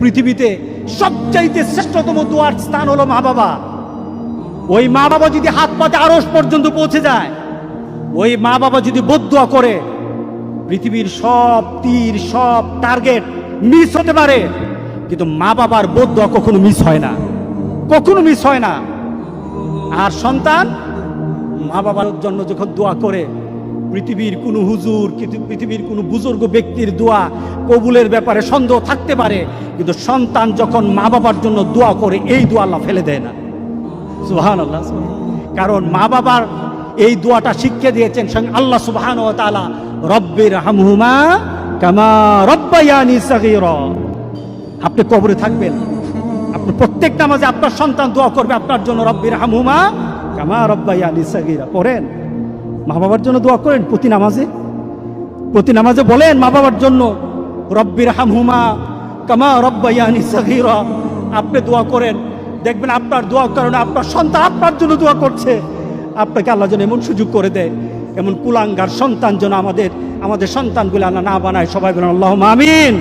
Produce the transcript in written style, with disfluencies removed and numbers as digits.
পৃথিবীতে সবচাইতে শ্রেষ্ঠতম দোয়ার স্থান হলো মা বাবা। ওই মা বাবা যদি হাত পাতে আরশ পর্যন্ত পৌঁছে যায়, ওই মা বাবা যদি বদদুয়া করে, পৃথিবীর সব তীর সব টার্গেট মিস হতে পারে, কিন্তু মা বাবার বদদুয়া কখনো মিস হয় না, কখনো মিস হয় না। আর সন্তান মা বাবার জন্য যখন দোয়া করে, পৃথিবীর কোনো হুজুর, পৃথিবীর কোনো বুজুর্গ ব্যক্তির দোয়া কবুলের ব্যাপারে সন্দেহ থাকতে পারে, কিন্তু সন্তান যখন মা বাবার জন্য দোয়া করে, এই দোয়া আল্লাহ ফেলে দেয় না। সুবহানাল্লাহ। কারণ মা বাবার এই দোয়াটা শিখিয়ে দিয়েছেন স্বয়ং আল্লাহ সুবহানাহু ওয়া তাআলা, রব্বির হামহুমা কামা রব্বায়ানি সাগীরা। আপনি কবরে থাকবেন, আপনি প্রত্যেক নামাজে আপনার সন্তান দোয়া করবে আপনার জন্য, রব্বির হামহুমা কামা রব্বায়ানি সাগীরা। পড়েন, মা বাবার জন্য দোয়া করেন প্রতি নামাজে বলেন মা বাবার জন্য, রব্বির হামহুমা কামা রব্বায়ানি সাগীরা। আপনি দোয়া করেন, দেখবেন আপনার দোয়ার কারণে আপনার সন্তান আপনার জন্য দোয়া করছে। আপনাকে আল্লাহ যেন এমন সুযোগ করে দেয়, এমন কুলাঙ্গার সন্তান যেন আমাদের সন্তানগুলো আল্লাহ না বানায়। সবাই বলেন আল্লাহুম্মা আমিন।